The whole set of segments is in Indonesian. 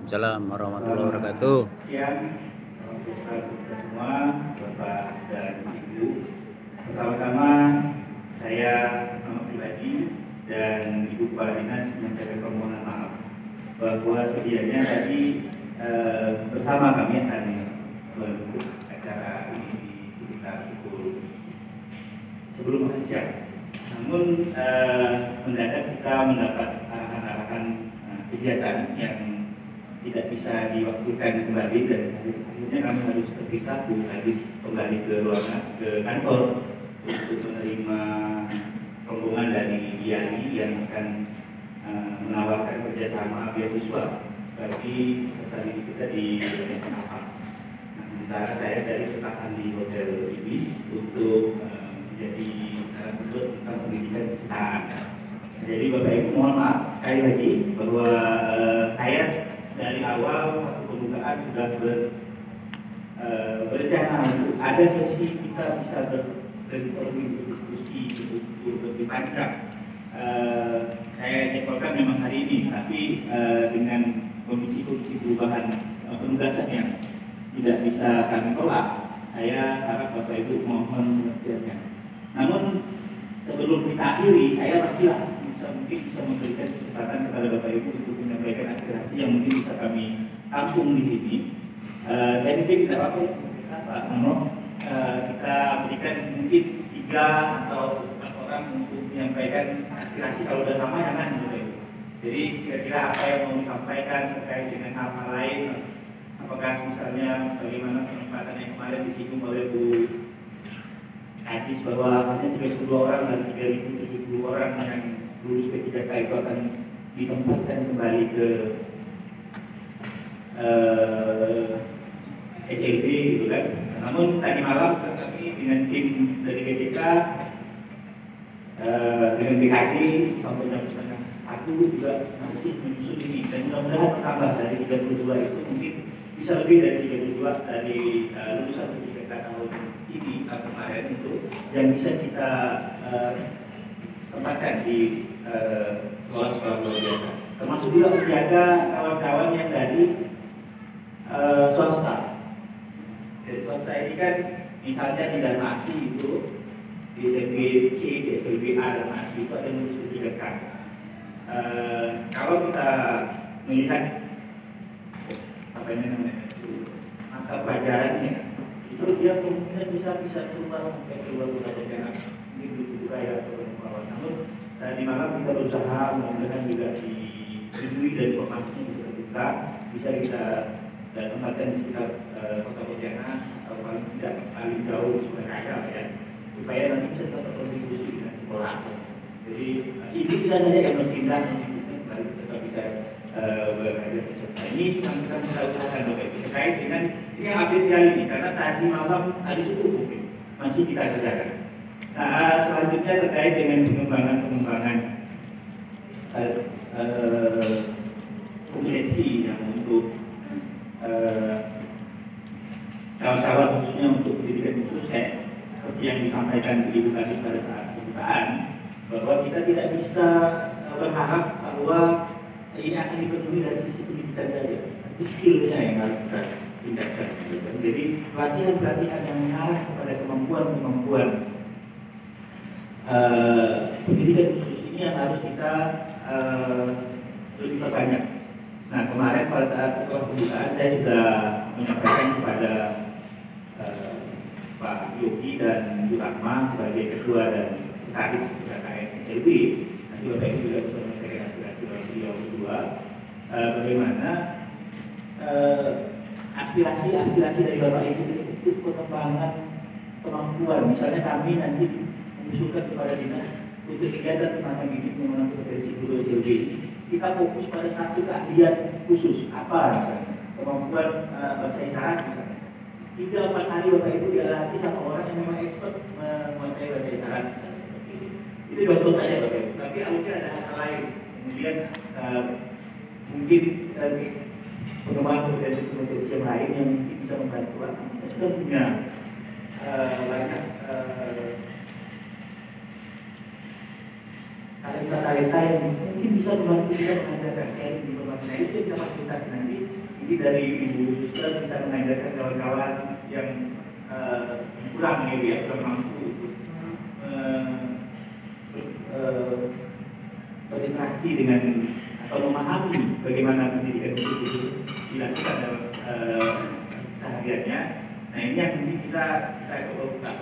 Waalaikumsalam warahmatullahi wabarakatuh. Siang, salam sejahtera semua, Bapak dan Ibu. Pertama-tama saya nama pribadi dan Ibu Kepala Dinas menyampaikan permohonan maaf bahwa sedianya tadi bersama kami akan melakukan acara ini di sekitar pukul sebelum makan siang. Namun mendadak kita mendapat arahan-arahan kegiatan yang tidak bisa diwakilkan kembali dan akhirnya kami harus terpisah habis kembali ke ruangan ke kantor untuk menerima rombongan dari IAI yang akan menawarkan kerjasama beasiswa bagi peserta didik kita di Indonesia. Nah, sementara saya dari bertahan di Hotel Ibis untuk menjadi narasumber tentang pendidikan kesetaraan. Jadi Bapak Ibu mohon maaf sekali lagi bahwa saya dari awal waktu pembukaan sudah berencana untuk ada sesi kita bisa berdiskusi untuk lebih panjang. Saya jadwalkan memang hari ini, tapi dengan komisi perubahan penugasan yang tidak bisa kami tolak, saya harap Bapak Ibu mohon pengertiannya. Namun sebelum kita akhiri, saya masih mungkin bisa memberikan kesempatan kepada Bapak Ibu untuk menyampaikan aspirasi yang mungkin bisa kami tampung di sini. Dan mungkin tidak apa-apa Pak Nono, kita berikan mungkin 3 atau 4 orang untuk menyampaikan aspirasi. Kalau sudah sama jangan Bapak Ibu. Jadi kira-kira apa yang mau disampaikan terkait dengan hal-hal lain, apakah misalnya bagaimana penempatan yang kemarin disinggung oleh Bu Kadis bahwa hanya 32 orang dari 3.070 orang yang lulus P3K itu akan ditempatkan kembali ke SLB gitu kan. Namun tadi malam kami dengan tim dari PTK dengan BKD sampai jam 1 juga masih menyusun ini dan mudah-mudahan bertambah dari 32 itu mungkin bisa lebih dari 32 dari lulusan P3K tahun ini atau kemarin itu yang bisa kita tempatkan di sekolah-sekolah luar biasa, termasuk juga menjaga kawan-kawan yang dari swasta. Dari swasta ini kan misalnya di Darmasi itu di SLB C, di SLB A Darmasi itu ada yang lulus P3K. Kalau kita melihat apa ini namanya mata pelajarannya itu dia kemungkinan bisa keluar sampai keluar pelajaran ini butuh kaya atau bawah. Namun tadi malam kita berusaha mudah-mudahan juga diberi dan informasinya juga kita bisa kita tempatkan di sekitar kota Pontianak atau paling tidak paling jauh di Surabaya ya, supaya nanti bisa tetap berkontribusi dengan sekolah. Jadi ini bisa saja yang berpindah nanti tetap bisa belajar peserta. Ini yang kita bisa usahakan terkait dengan ini yang update kali ini karena tadi malam tadi subuh mungkin masih kita kerjakan. Nah, selanjutnya terkait dengan pengembangan kompetensi yang untuk kawan-kawan khususnya untuk pendidikan khusus seperti yang disampaikan Ibu tadi pada saat pembukaan bahwa kita tidak bisa berharap bahwa ini akan dipenuhi dari sisi pendidikan saja, skillnya yang harus kita tingkatkan. Jadi pelatihan-pelatihan yang mengarah kepada kemampuan-kemampuan pendidikan khusus ini yang harus kita lebih perbanyak. Nah kemarin pada saat setelah pembukaan saya sudah menyampaikan kepada Pak Yogi dan Bu Rahma sebagai ketua dan sekretaris KKS SLB. Nanti Bapak Ibu juga bisa menyampaikan aspirasi beliau berdua bagaimana aspirasi dari Bapak Ibu untuk pengembangan kemampuan. Misalnya kami nanti mengusulkan kepada dinas untuk kegiatan semacam ini mengenai kompetensi guru SLB. Kita fokus pada satu keahlian khusus apa kemampuan bahasa isyarat misalnya. 3-4 hari Bapak Ibu dilatih sama orang yang memang expert menguasai bahasa isyarat. Itu contoh saja Bapak Ibu. Tapi mungkin ada hal lain. Kemudian mungkin pengembangan kompetensi yang lain yang mungkin bisa membantu. Kita sudah punya banyak talenta yang mungkin bisa membantu kita mengajarkan sharing informasi. Nah itu yang kita fasilitasi nanti Jadi dari Ibu sudah bisa mengajarkan kawan-kawan yang kurang ya, kurang mampu untuk berinteraksi dengan atau memahami bagaimana pendidikan itu dilakukan dalam sehariannya. Nah ini yang mungkin kita coba buka.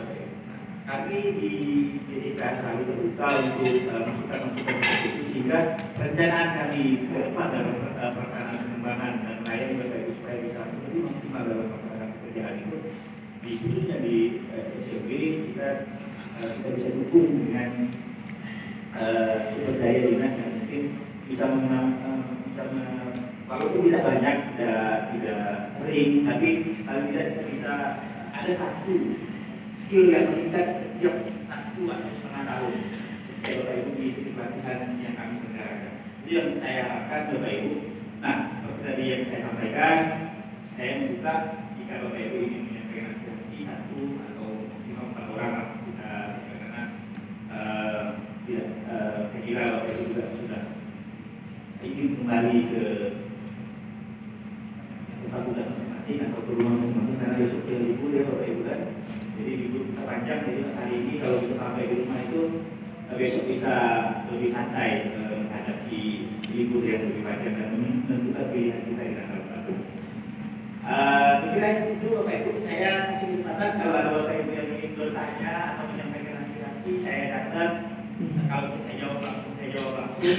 Kami di DDK selalu terbuka untuk masukan-masukan itu, sehingga perencanaan kami ke depan dalam perkembangan pengembangan dan melayani Bapak Ibu supaya bisa lebih maksimal dalam pelaksanaan pekerjaan itu, khususnya di SMP kita bisa dukung dengan sumber daya dinas yang mungkin bisa walaupun tidak banyak, tidak sering, tapi paling tidak kita bisa ada satu skill yang meningkat setiap 1 atau setengah tahun. Saya Bapak Ibu di pelatihan yang kami selenggarakan. Itu yang saya harapkan Bapak Ibu. Nah, seperti tadi yang saya sampaikan, saya membuka jika Bapak Ibu ingin menyampaikan aspirasi 1 atau maksimal 4 orang, kita karena tidak, saya kira Bapak Ibu juga sudah ingin kembali ke fakultas masing-masing atau ke rumah masing-masing karena besok ya libur ya Bapak Ibu kan. Jadi libur kita panjang, jadi hari ini kalau kita sampai di rumah itu besok bisa lebih santai menghadapi libur yang lebih panjang dan menentukan pilihan kita di tanggal 14. Kira itu Bapak Ibu, saya kasih kesempatan kalau ada Bapak Ibu yang ingin bertanya atau menyampaikan aspirasi, saya catat. Kalau saya jawab langsung,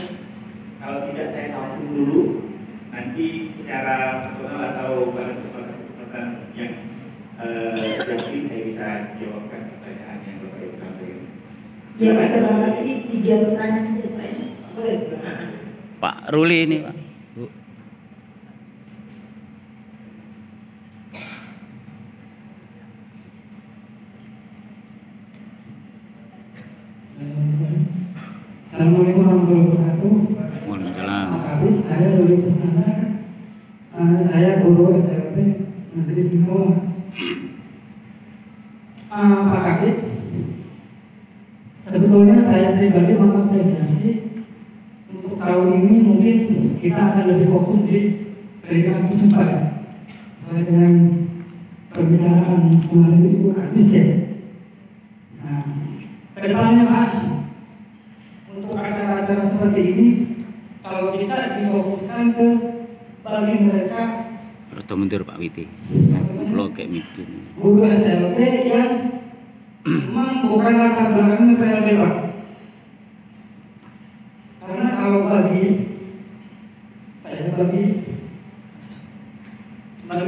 kalau tidak saya tampung dulu. Nanti secara personal atau pada kesempatan yang mungkin saya bisa jawabkan pertanyaan yang Bapak Ibu sampaikan. Ya, terima kasih. 3 pertanyaan saja Pak. Boleh. Pak Ruli ini Pak. Bu. Assalamualaikum warahmatullahi wabarakatuh. Waalaikumsalam. Saya Ruli Kusnanda. Saya guru SMP Negeri Singkawang. Pak Kabit, sebetulnya saya pribadi mengapresiasi untuk tahun ini mungkin kita akan lebih fokus di pendidikan khusus Pak. Sesuai dengan perbicaraan kemarin Ibu Kabit ya. Nah, kedepannya Pak, untuk acara-acara seperti ini kalau bisa difokuskan ke bagi mereka Roto mundur Pak Witi. Blok kayak meeting. guru SMP yang memang bukan latar belakangnya PLB Pak. Karena kalau bagi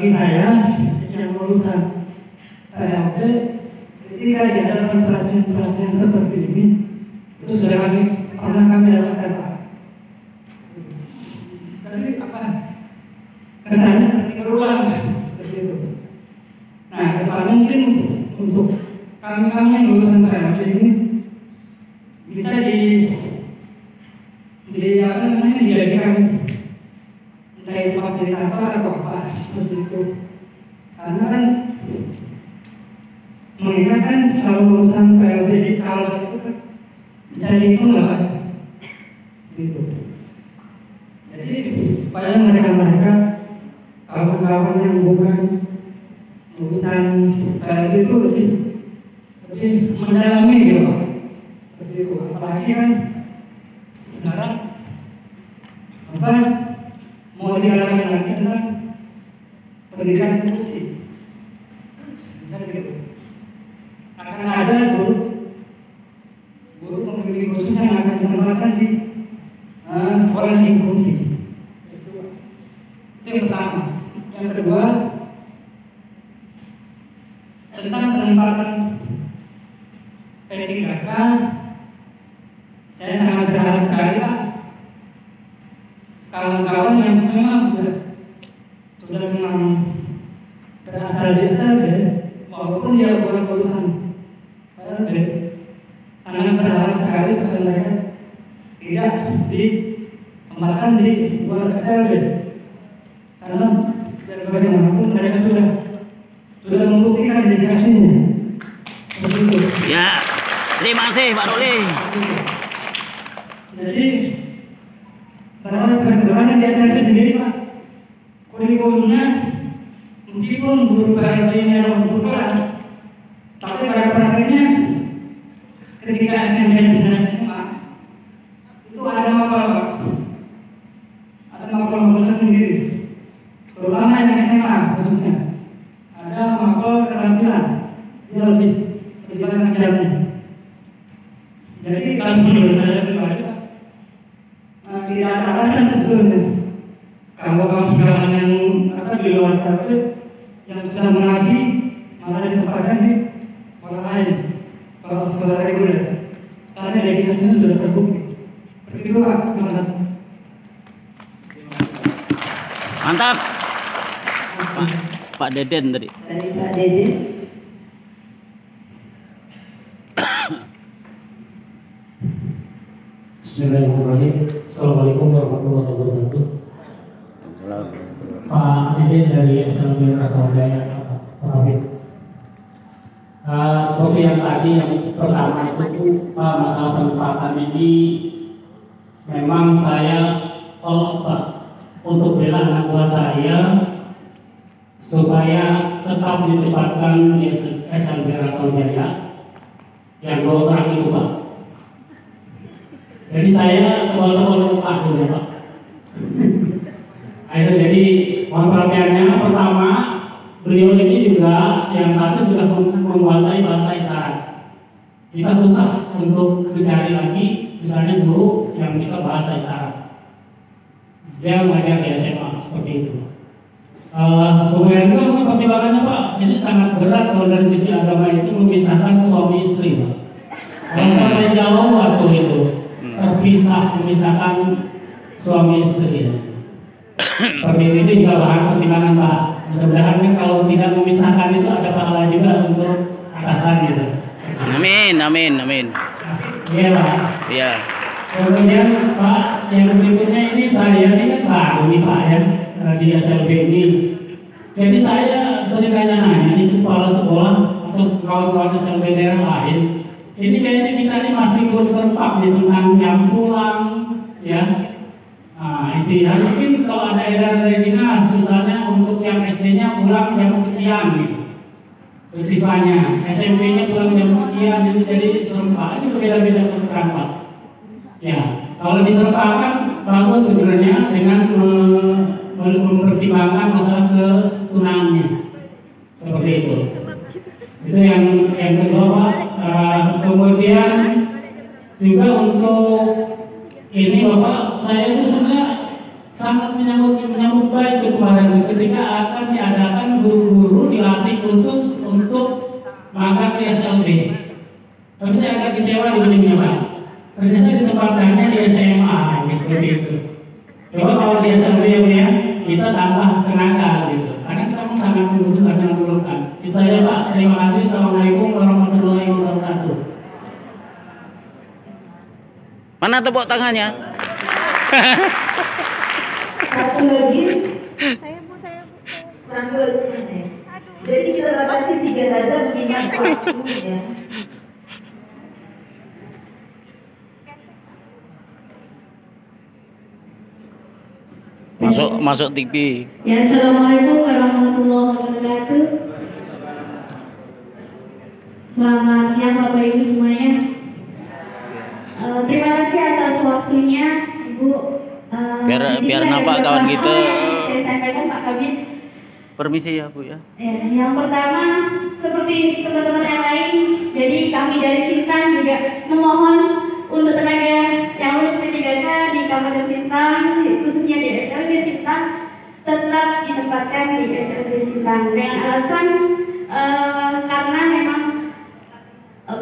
saya yang lulusan PLB ketika di dalam pelatihan seperti ini itu sudah pernah kami lakukan Pak. Tapi apa? Kesannya seperti berulang seperti itu. Nah, depannya mungkin untuk kami yang lulusan PLB ini bisa dijadikan dari fasilitator atau apa seperti itu. Karena kan mengingat kan kalau lulusan PLB di Kalbar itu kan mencari itu lah Pak. Gitu. Jadi supaya mereka kawan-kawan yang bukan lulusan PLB itu lebih mendalami gitu Pak. Seperti itu. Apalagi kan sekarang mau digalakkan lagi tentang pendidikan inklusif. Gitu. Akan ada guru pembimbing khusus yang akan ditempatkan di sekolah inklusif. Itu yang pertama. Yang kedua, tentang penempatan P3K, saya sangat berharap sekali Pak, kawan-kawan yang memang sudah memang berasal di SLB, walaupun dia bukan lulusan SLB, sangat berharap sekali supaya mereka tidak ditempatkan di luar SLB. Karena dari bagaimanapun mereka sudah membuktikan dedikasinya. Begitu. Ya, terima kasih Pak Ruli. Jadi pada perkembangan di SLB sendiri Pak kurikulumnya meskipun guru PLB-nya nomor 12, tapi pada prakteknya ketika SMP dan SMA itu ada mapel, Pak. Ada mapel sendiri, terutama yang SMA khususnya. Ada mapel keterampilan, dia lebih banyak ajarnya. Jadi kalau menurut saya pribadi, tidak ada alasan sebetulnya kalau kawan-kawan yang di luar KP yang sudah mengabdi malah ditempatkan di sekolah lain, kalau sekolah reguler, karena dedikasinya sudah terbukti. Seperti itu Pak. Mantap. Pak Deden tadi. Dari Pak Deden. Bismillahirrahmanirrahim. Assalamualaikum warahmatullahi wabarakatuh. Pak Deden dari SLB Rasawdaya Pak. Seperti yang tadi yang pertama itu masalah penempatan ini memang saya Pak untuk bela anak buah saya supaya tetap ditempatkan di SLB Rasawdaya yang 2 orang itu Pak. Jadi saya tebal-tebal lupa dulu Pak. Itu jadi mohon perhatiannya. Pertama, beliau ini juga yang satu sudah menguasai bahasa isyarat. Kita susah untuk mencari lagi misalnya guru yang bisa bahasa isyarat. Dia mengajar di SMA seperti itu. Kemudian juga pertimbangannya Pak, jadi sangat berat kalau dari sisi agama itu memisahkan suami istri Pak. Kalau sampai jauh waktu itu terpisah, memisahkan suami istri. Seperti itu juga bahan pertimbangan Pak. Mudah-mudahan kan kalau tidak memisahkan itu ada pahala juga untuk atasan gitu. Amin, amin, amin. Iya Pak. Iya. Kemudian Pak, yang berikutnya ini saya ini kan baru nih Pak ya di SLB ini. Jadi saya sering nanya di kepala sekolah atau kawan-kawan SLB daerah lain. Ini kayaknya kita ini masih belum serempak nih tentang jam pulang, ya. Nah, itu ya. Mungkin kalau ada edaran dari dinas, misalnya untuk yang SD-nya pulang jam sekian, gitu. Sisanya, SMP-nya pulang jam sekian, itu jadi serempak. Ini berbeda-beda terus terang Pak. Ya, kalau disertakan bagus sebenarnya dengan mempertimbangkan masalah ketunangannya, seperti itu. Itu yang kedua Pak. Kemudian juga untuk ini Bapak, saya itu sebenarnya sangat menyambut baik kemarin ketika akan diadakan guru-guru dilatih khusus untuk magang di SLB. Tapi saya agak kecewa di ujungnya Pak. Ternyata ditempatkannya di SMA, seperti itu. Coba kalau di SLB ya, kita tambah tenaga gitu. Karena kita sangat membutuhkan. Itu saja Pak. Terima kasih. Assalamualaikum warahmatullahi wabarakatuh. Mana tepuk tangannya? Satu lagi. Saya bu. Sambil. Jadi kita batasi 3 saja mengingat waktu ya. Masuk TV. Ya, assalamualaikum warahmatullahi wabarakatuh. Selamat siang Bapak Ibu semuanya. Terima kasih atas waktunya Ibu. Biar nampak kawan kita. Saya sampaikan Pak Kabin. Permisi ya Bu ya. Yang pertama, seperti teman-teman yang lain, jadi kami dari Sintang juga memohon untuk tenaga yang lulus P3K di Kabupaten Sintang, khususnya di SLB Sintang, tetap ditempatkan di SLB Sintang dengan alasan karena memang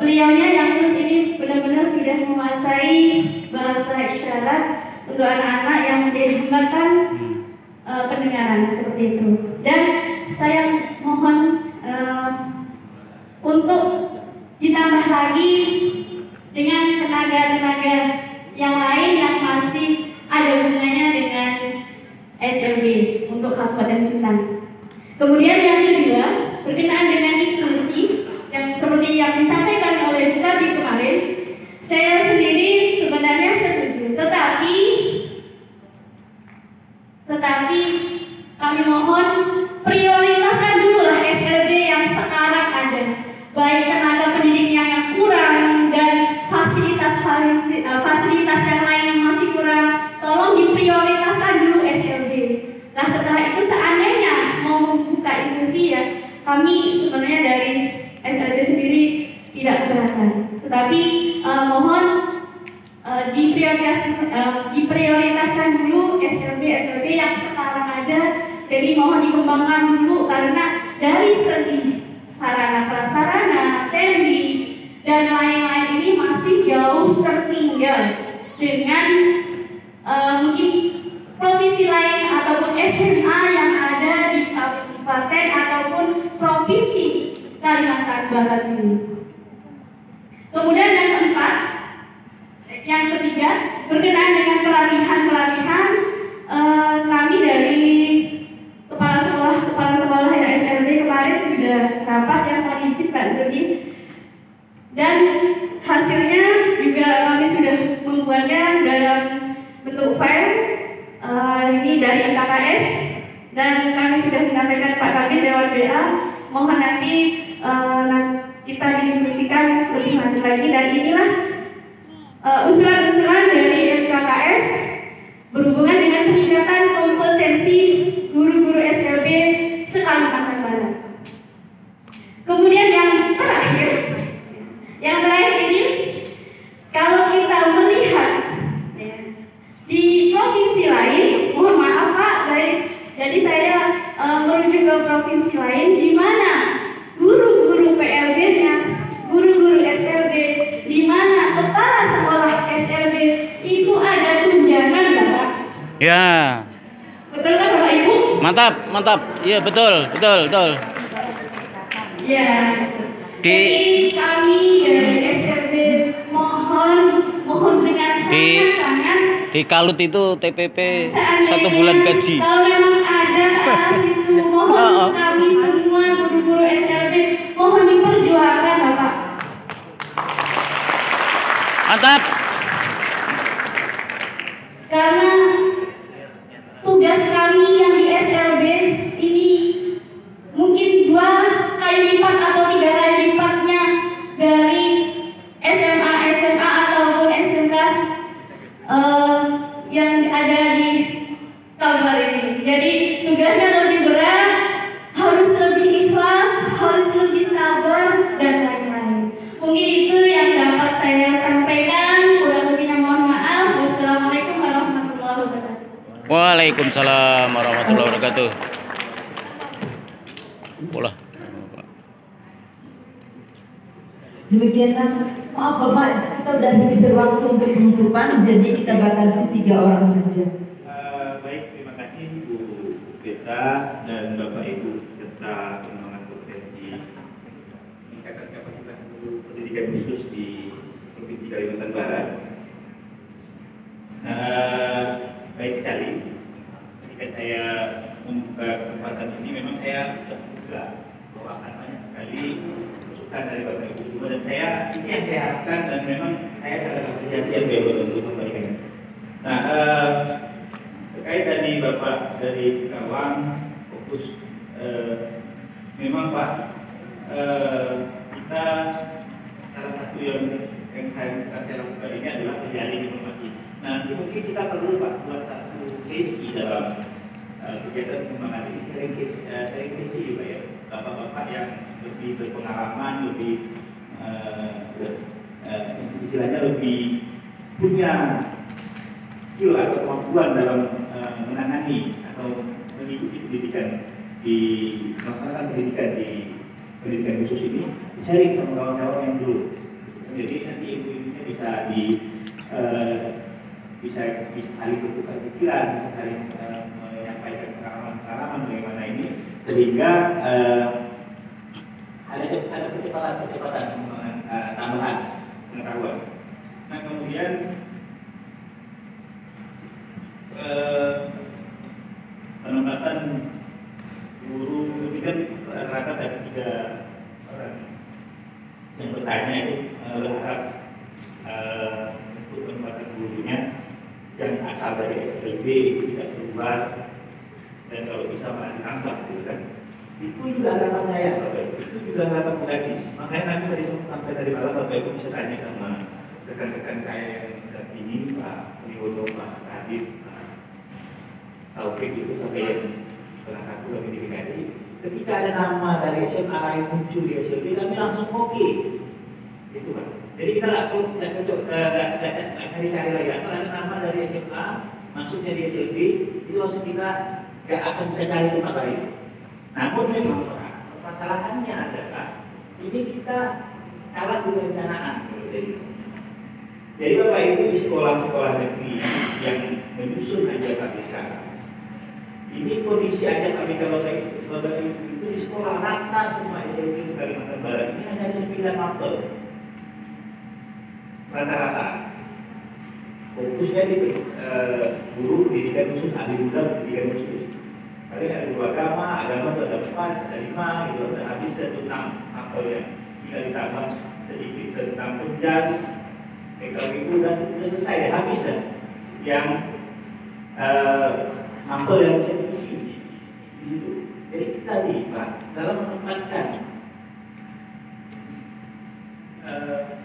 beliaunya yang lulus ini benar-benar sudah menguasai bahasa isyarat untuk anak-anak yang menjadi hambatan pendengaran seperti itu. Dan saya mohon untuk ditambah lagi dengan tenaga-tenaga yang lain yang masih ada hubungannya dengan SLB untuk Kabupaten Sintang. Kemudian yang kedua, berkenaan dengan inklusi yang seperti yang disampaikan oleh Bu Kadi kemarin, saya sendiri sebenarnya setuju, tetapi kami mohon prioritaskan dulu lah SLB yang sekarang ada, baik tenaga pendidiknya yang kurang dan fasilitas yang lain yang masih kurang, tolong diprioritaskan dulu SLB. Nah setelah itu seandainya mau membuka inklusi ya, kami sebenarnya dari SLB sendiri tidak keberatan, tetapi mohon diprioritaskan dulu SLB yang sekarang ada. Jadi mohon dikembangkan dulu, karena dari segi sarana prasarana, teknik dan lain-lain ini masih jauh tertinggal dengan mungkin provinsi lain ataupun SMA yang ada di kabupaten ataupun provinsi Kalimantan Barat ini. Kemudian yang ketiga berkenaan dengan pelatihan, kami dari kepala sekolah dan SLB kemarin sudah rapat yang mengisi Pak Zodi, dan hasilnya juga kami sudah membuatnya dalam bentuk file ini dari MKKS, dan kami sudah menyampaikan Pak Kabir lewat WA. Mohon nanti kita diskusikan lebih lanjut lagi, dan inilah usulan-usulan dari MKKS berhubungan dengan peningkatan kompetensi guru-guru SLB se-Kalimantan Barat. Kemudian yang terakhir ini, kalau kita melihat ya, di provinsi lain, mohon maaf Pak, jadi saya merujuk ke provinsi lain di mana guru-guru PLB-nya, guru-guru SLB, di mana kepala sekolah SLB itu ada tunjangan, Bapak. Ya. Betul kan Bapak Ibu? Mantap. Iya betul. Ya. Jadi kami dari SLB mohon dengan sangat di Kalut itu TPP 1 bulan gaji. Kalau memang ada ke arah situ, mohon kami semua guru-guru SLB mohon diperjuangkan Bapak. Mantap. Karena tugas kami yang di SLB ini mungkin 2 kali lipat atau 3 kali lipatnya dari SMA ataupun SMK yang ada di Kalbar ini. Jadi tugasnya lebih berat, harus lebih ikhlas, harus lebih sabar dan lain-lain. Mungkin itu yang dapat saya sampaikan. Kurang lebihnya mohon maaf. Wassalamualaikum warahmatullahi wabarakatuh. Waalaikumsalam warahmatullahi wabarakatuh. Boleh. Demikianlah, maaf Bapak, kita udah dikejar waktu untuk penutupan, jadi kita batasi 3 orang saja. Baik, terima kasih Bu Beta dan Bapak Ibu serta pengembangan kompetensi meningkatkan kapasitas guru pendidikan khusus di Provinsi Kalimantan Barat. Baik sekali. Ketika saya membuka kesempatan ini, memang saya terbuka bahwa akan banyak sekali masukan dari Bapak Ibu semua, dan ini yang saya harapkan, dan memang saya akan berjanji untuk memberikan. Nah, terkait tadi Bapak dari Karawang fokus, memang Pak, kita salah satu yang saya lakukan ini adalah menjalin informasi. Nah, mungkin kita perlu Pak buat satu case dalam kegiatan pengembangan ini, sharing case Pak ya, bapak-bapak yang lebih berpengalaman, lebih istilahnya lebih punya skill atau kemampuan dalam menangani atau mengikuti pendidikan di melaksanakan pendidikan di pendidikan khusus ini, sharing sama kawan-kawan yang dulu. Jadi nanti ilmu-ilmunya bisa bisa saling bertukar pikiran, bisa saling menyampaikan pengalaman bagaimana ini, sehingga ada percepatan tambahan pengetahuan. Nah, kemudian penempatan guru ini kan rata dari 3 orang yang bertanya itu berharap untuk penempatan gurunya yang asal dari SLB itu tidak keluar dan kalau bisa malah ditambah gitu kan. Itu juga harapan saya Bapak Ibu, itu juga harapan Kadis. Makanya nanti tadi sampai tadi malam Bapak Ibu bisa tanya sama rekan-rekan saya yang terpilih, Pak Triwono, Pak Kadis, Pak Taufik itu sampai yang salah satu lagi di DKI. Ketika ada nama dari SMA lain muncul di SLB, kami langsung oke. Itu kan. Jadi kita nggak cari-cari lagi. Kalau ada nama dari SMA masuknya di SLB, itu langsung kita nggak akan kita cari tempat lain. Namun memang permasalahannya adalah ini kita kalah di perencanaan. Jadi Bapak Ibu di sekolah-sekolah negeri yang menyusun aja KPK, ini kondisi aja KPK Bapak Ibu itu di sekolah rata semua SMP Kalimantan Barat ini hanya ada 9 mapel rata-rata. Fokusnya di guru pendidikan khusus, ahli muda pendidikan khusus. Paling ada 2 agama itu ada 4, ada 5, itu ada habis dan 6 mapel yang tinggal ditambah sedikit tentang penjas, PKWU dan sudah selesai, habis dah. Yang mapel yang bisa diisi di situ. Jadi kita Pak dalam menempatkan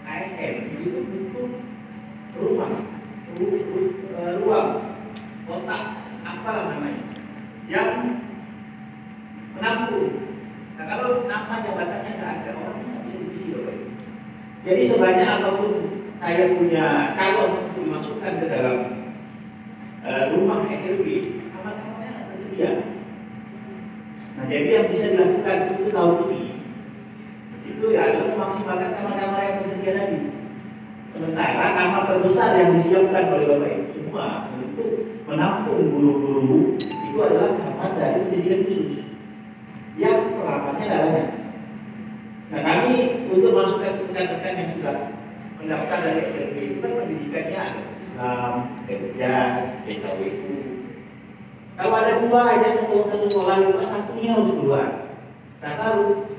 ASN itu untuk ruang kotak apa namanya yang menampung. Nah, kalau nama jabatannya nggak ada, orang nggak bisa diisi Bapak. Jadi sebanyak apapun saya punya calon untuk dimasukkan ke dalam rumah SLB, kamar-kamarnya nggak tersedia. Nah, jadi yang bisa dilakukan itu tahun ini itu ya adalah memaksimalkan kamar-kamar yang tersedia tadi. Sementara kamar terbesar yang disiapkan oleh Bapak Ibu semua untuk menampung guru-guru itu adalah kamar dari pendidikan khusus yang perlapannya nggak banyak. Nah, kami untuk masukkan rekan-rekan yang sudah mendaftar dari SLB itu kan pendidikannya ada Islam, Kejas, PKWU. Kalau ada 2 aja satu sekolah, satunya harus keluar karena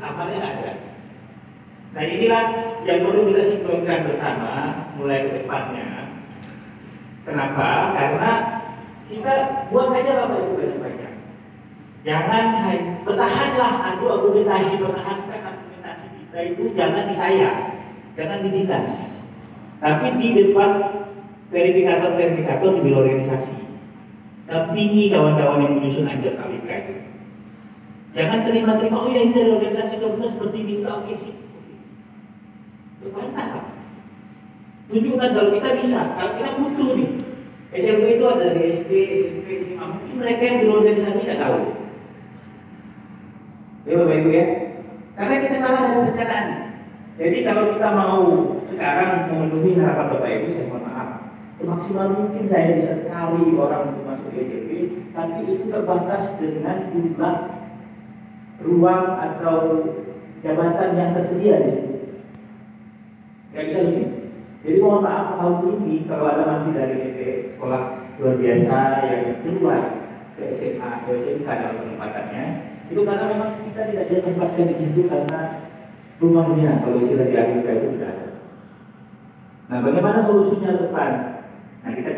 amalnya ada. Nah, inilah yang perlu kita sinkronkan bersama mulai ke depannya. Kenapa? Karena kita buat aja Bapak Ibu banyak-banyak. Jangan bertahanlah argumentasi, pertahankan argumentasi kita itu jangan di saya, jangan di dinas, tapi di depan verifikator-verifikator di organisasi. Dampingi kawan-kawan yang menyusun anjak KPK itu. Jangan terima-terima, oh ya ini dari organisasi udah benar seperti ini, udah oke sih. Bantah. Tunjukkan kalau kita bisa, kalau kita butuh nih. SLB itu ada dari SD, SMP, SMA, mungkin mereka yang berorganisasi tidak tahu. Ya Bapak Ibu ya, karena kita salah dalam perencanaan. Jadi kalau kita mau sekarang memenuhi harapan Bapak Ibu, saya mohon maaf. Semaksimal mungkin saya bisa cari orang untuk masuk ke SLB, tapi itu terbatas dengan jumlah ruang atau jabatan yang tersedia di situ. Nggak bisa lebih. Jadi mohon maaf tahun ini kalau ada masih dari sekolah luar biasa yang keluar ke SMA, ke SMK dalam penempatannya, itu karena memang kita tidak ditempatkan di situ karena rumahnya kalau istilah di Amerika itu tidak ada. Nah, bagaimana solusinya ke depan? Nah, kita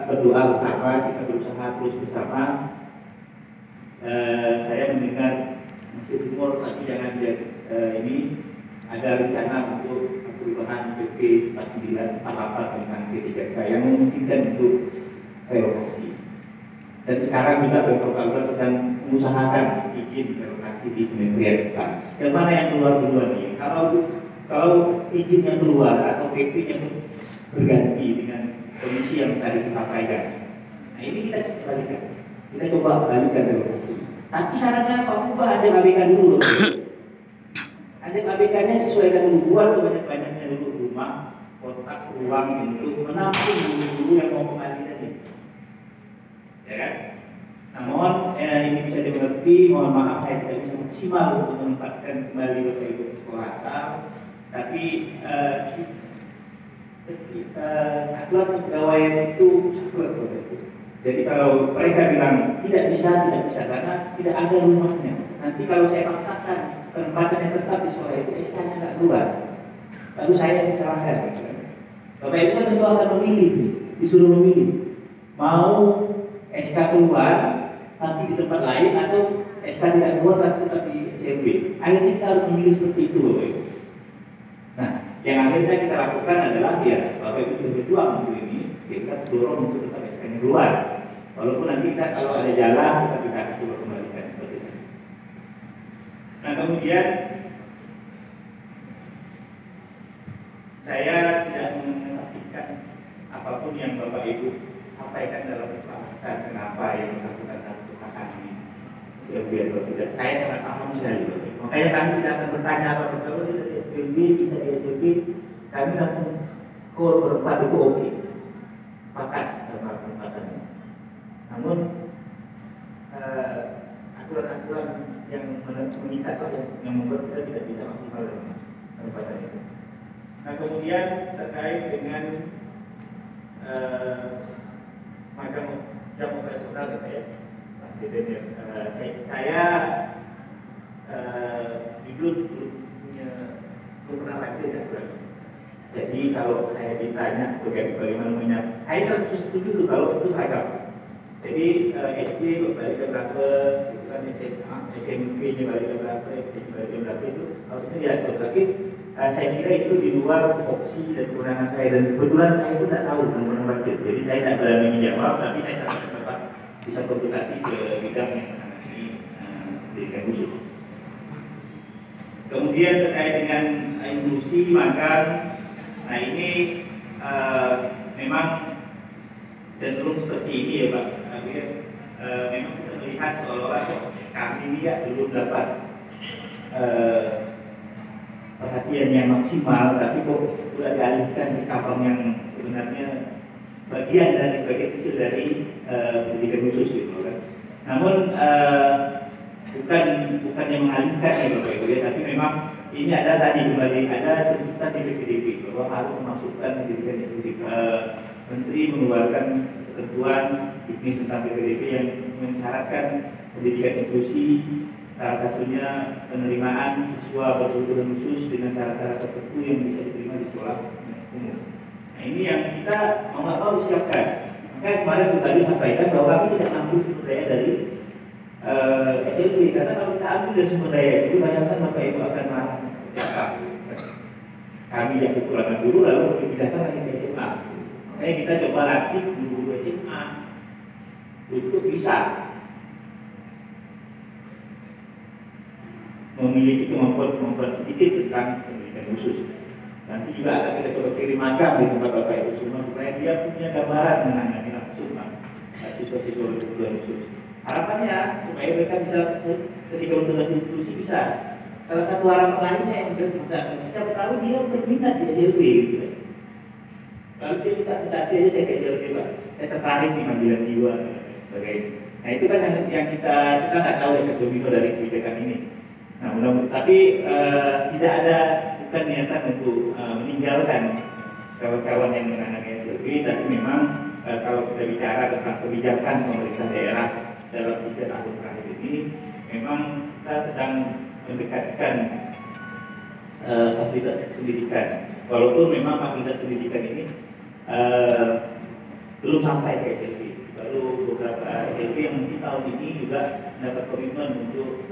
berdoa bersama, kita berusaha terus bersama. Saya mendengar masih rumor tapi jangan ini ada rencana untuk perubahan PP 49 tentang P3K yang memungkinkan untuk relokasi. Dan sekarang juga Pemprov Kalbar sedang mengusahakan izin relokasi di Kementerian Depan. Yang mana yang keluar duluan nih? Kalau izin yang keluar atau PP yang berganti dengan kondisi yang tadi disampaikan. Nah, ini kita balikan. Kita coba balikan relokasi. Tapi syaratnya Pak Ubah ada babikan dulu. Ada ABK-nya sesuaikan dulu, buat sebanyak-banyaknya dulu rumah, kotak, ruang untuk menampung guru-guru yang mau kembali tadi. Ya kan? Nah, mohon ini bisa dimengerti, mohon maaf saya tidak bisa maksimal untuk menempatkan kembali Bapak Ibu ke sekolah asal, tapi aturan kepegawaian itu saklek Bapak Ibu. Jadi kalau mereka bilang tidak bisa karena tidak ada rumahnya. Nanti kalau saya paksakan penempatan yang tetap di sekolah itu SK-nya nggak keluar, lalu saya yang disalahkan. Bapak Ibu kan tentu akan memilih, disuruh memilih mau SK keluar tapi di tempat lain, atau SK tidak keluar tapi tetap di SLB. Akhirnya kita harus memilih seperti itu, Bapak Ibu. Nah, yang akhirnya kita lakukan adalah ya Bapak Ibu sudah berjuang untuk ini, kita dorong untuk tetap SK-nya keluar. Walaupun nanti kita kalau ada jalan kita akan coba kembalikan seperti itu. Nah, kemudian saya tidak menyampaikan apapun yang Bapak Ibu sampaikan dalam pembahasan kenapa yang melakukan satu hal ini. Biar tidak, saya sangat paham sekali. Makanya kami tidak akan bertanya apa kalau tidak di SPB, bisa di SPB, kami langsung core berempat itu oke. Pakat sama kesempatan ini. Namun aturan-aturan yang mengikat yang membuat kita tidak bisa maksimal dalam kesempatan itu. Nah, kemudian terkait dengan macam jam operasional saya jujur belum pernah baca aturan. Jadi kalau saya ditanya bagaimana menyiapkan, saya setuju tuh kalau itu seragam. Jadi SD balik ke berapa, itu kan SMP-nya balik ke berapa, SMP balik ke berapa itu harusnya diatur. Tapi saya kira itu di luar opsi dan kewenangan saya, dan kebetulan saya pun tidak tahu belum pernah baca. Jadi saya tidak berani menjawab, tapi saya sangat dapat bisa konsultasi ke bidang yang menangani pendidikan khusus. Kemudian terkait dengan industri makan, nah ini memang cenderung seperti ini ya Pak. Memang kita melihat seolah-olah kami ini ya belum dapat perhatian yang maksimal, tapi kok sudah dialihkan ke cabang yang sebenarnya bagian kecil dari pendidikan khusus gitu kan. Namun bukan yang mengalihkan ya Bapak Ibu ya, tapi memang ini ada tadi kembali ada tuntutan di PDB bahwa harus memasukkan pendidikan itu. Menteri mengeluarkan ketentuan teknis tentang PDB yang mensyaratkan pendidikan inklusi, salah satunya penerimaan siswa berkebutuhan khusus dengan cara-cara tertentu yang bisa diterima di sekolah umum. Nah, ini yang kita mau siapkan. Makanya kemarin tadi sampaikan bahwa kami tidak ambil sumber daya dari SLB, karena kalau kita ambil dari sumber daya itu bayangkan Bapak Ibu akan marah. Kami yang kekurangan guru lalu dipindahkan lagi ke SMA. Makanya kita coba latih guru SMA untuk bisa memiliki kemampuan sedikit tentang pendidikan khusus. Nanti juga akan kita coba kirim magam di tempat Bapak Ibu semua supaya dia punya gambaran mengenai langsung siswa-siswa berkebutuhan khusus. Harapannya supaya mereka bisa ketika untuk inklusi bisa. Salah satu harapan lainnya yang kita tahu dia berminat di SLB gitu. Kalau dia minta mutasi aja saya ke SLB Pak, saya tertarik di panggilan jiwa dan sebagainya. Nah itu kan yang kita nggak tahu efek domino dari kebijakan ini. Nah mudah-mudahan tapi tidak ada bukan niatan untuk meninggalkan kawan-kawan yang menangani SLB, tapi memang kalau kita bicara tentang kebijakan pemerintah daerah dalam 3 tahun terakhir ini, memang kita sedang mendekatkan fasilitas pendidikan. Walaupun memang fasilitas pendidikan ini belum sampai ke SLB. Baru beberapa SLB yang mungkin tahun ini juga mendapat komitmen untuk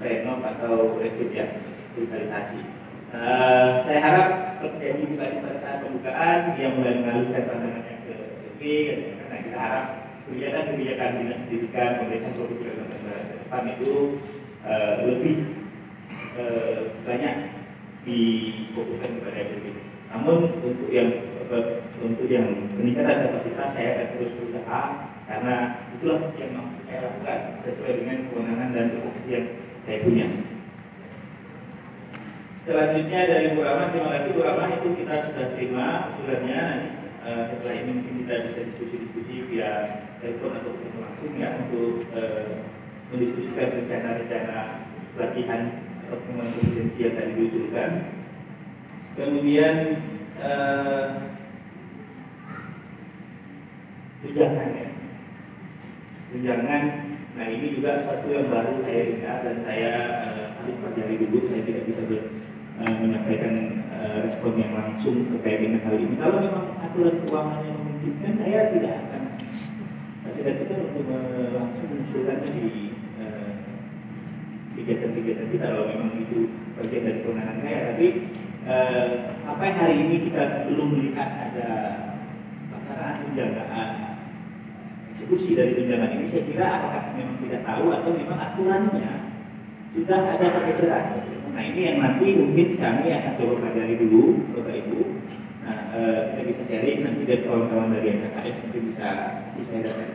renov atau revitalisasi. Saya harap terjadi pada saat pembukaan yang mulai mengalihkan pandangannya ke SLB, karena kita harap kebijakan dinas pendidikan pemerintah provinsi Kalimantan Barat ke depan itu lebih banyak difokuskan kepada SLB. Namun untuk yang peningkatan kapasitas saya akan terus berusaha, karena itulah yang saya lakukan sesuai dengan kewenangan dan tupoksi yang saya punya. Selanjutnya dari Bu Rahman, terima kasih Bu Rahman, itu kita sudah terima usulannya. Setelah ini mungkin kita bisa diskusi via telepon atau langsung ya untuk mendiskusikan rencana-rencana pelatihan atau pengembangan kompetensi yang tadi diusulkan. Kemudian tunjangan ya, tunjangan. Nah ini juga satu yang baru saya dengar dan saya harus pelajari dulu. Saya tidak bisa menyampaikan respon yang langsung terkait dengan hal ini. Kalau memang aturan keuangan yang memungkinkan, saya tidak akan cita-cita untuk langsung mengusulkannya di kegiatan-kegiatan kita kalau memang itu bagian dari kewenangan saya. Tapi apa yang hari ini kita belum melihat ada pelaksanaan tunjangan eksekusi dari tunjangan ini, saya kira apakah memang tidak tahu atau memang aturannya sudah ada pergeseran. Nah ini yang nanti mungkin kami akan coba pelajari dulu, Bapak Ibu. Nah kita bisa sharing nanti dari kawan-kawan dari NKKS mungkin bisa saya dapat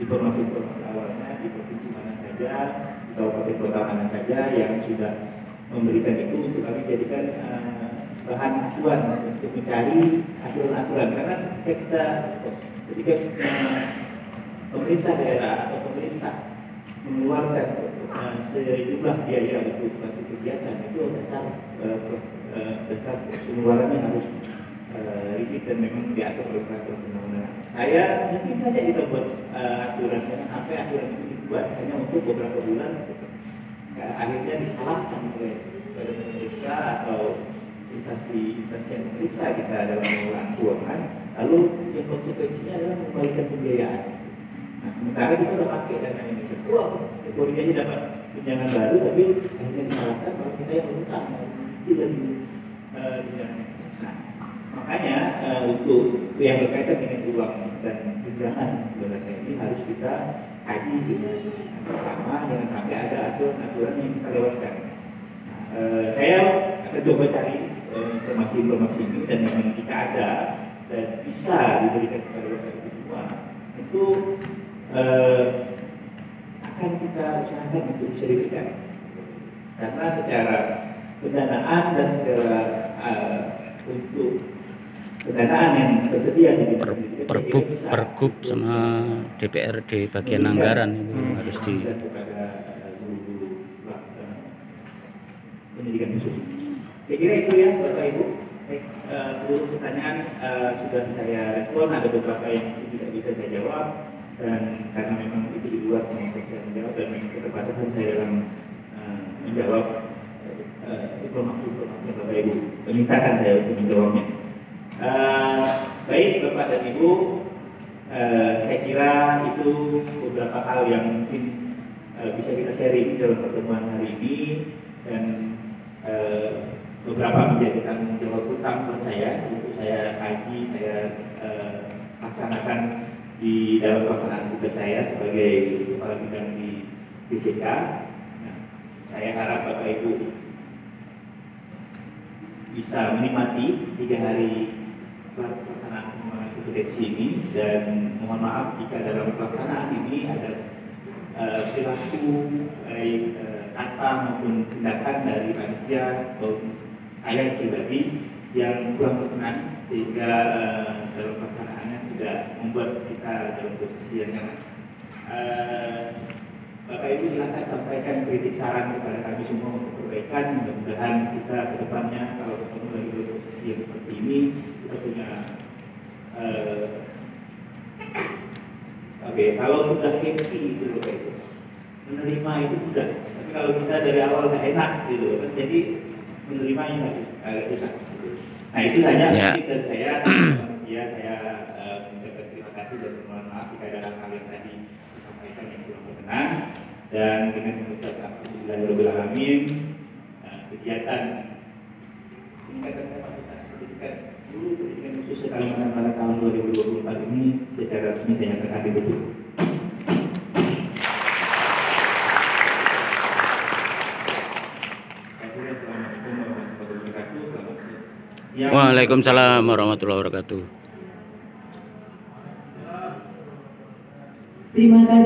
informasi-informasi awalnya di provinsi mana saja, di kabupaten kota mana saja yang sudah memberikan itu untuk kami jadikan bahan acuan untuk mencari aturan-aturan. Karena ketika pemerintah daerah atau pemerintah mengeluarkan sejumlah biaya untuk suatu kegiatan, itu dasar pengeluarannya harus rigid dan memang diatur oleh peraturan undang-undang. Saya mungkin saja kita buat aturan, sampai aturan itu dibuat hanya untuk beberapa bulan, akhirnya disalahkan oleh pemeriksa atau instansi yang memeriksa kita dalam pengelolaan keuangan, lalu yang konsekuensinya adalah mengembalikan pembiayaan. Nah, sementara kita sudah pakai dana ini keluar, keluarganya dapat tunjangan baru, tapi akhirnya disalahkan kalau kita yang berhutang, tidak tunjangan. Nah, makanya untuk yang berkaitan dengan uang dan tunjangan sebenarnya ini harus kita kaji bersama, jangan sampai ada aturan-aturan yang kita lewatkan. Saya akan coba cari informasi-informasi ini, dan memang jika ada dan bisa diberikan kepada Bapak Ibu semua, itu akan kita usahakan untuk bisa diberikan. Karena secara pendanaan dan secara untuk pendanaan yang tersedia di Pergub sama DPRD bagian anggaran itu harus di pendidikan khusus. Saya kira itu ya Bapak Ibu. Seluruh pertanyaan sudah saya respon, ada beberapa yang tidak bisa saya jawab, dan karena memang itu di luar kemampuan saya menjawab dan memang keterbatasan saya dalam menjawab informasi-informasi Bapak Ibu memintakan saya untuk menjawabnya. Baik Bapak dan Ibu, saya kira itu beberapa hal yang mungkin bisa kita sharing dalam pertemuan hari ini, dan beberapa menjadi tanggung jawab utama buat saya untuk saya kaji, saya laksanakan di dalam pelaksanaan tugas saya sebagai kepala bidang di BCK. Nah, saya harap Bapak Ibu bisa menikmati 3 hari pelaksanaan pengembangan kompetensi ini, dan mohon maaf jika dalam pelaksanaan ini ada perilaku baik kata maupun tindakan dari panitia atau saya pribadi yang kurang berkenan, sehingga dalam pelaksanaannya tidak membuat kita dalam posisi yang nyaman. Bapak Ibu silakan sampaikan kritik saran kepada kami semua untuk perbaikan. Mudah-mudahan kita ke depannya kalau ketemu lagi di posisi yang seperti ini, kita punya kalau sudah happy itu Bapak Ibu, menerima itu mudah. Tapi kalau kita dari awal nggak enak gitu kan, jadi menerimanya agak susah. Nah itu saja dan saya mengucapkan terima kasih dan mohon maaf jika ada hal-hal yang tadi disampaikan yang kurang berkenan, dan dengan mengucapkan alhamdulillah alamin, kegiatan peningkatan kapasitas pendidikan guru pendidikan khusus Kalimantan pada tahun 2024 ini secara resmi saya nyatakan ditutup. Waalaikumsalam warahmatullahi wabarakatuh. Terima kasih.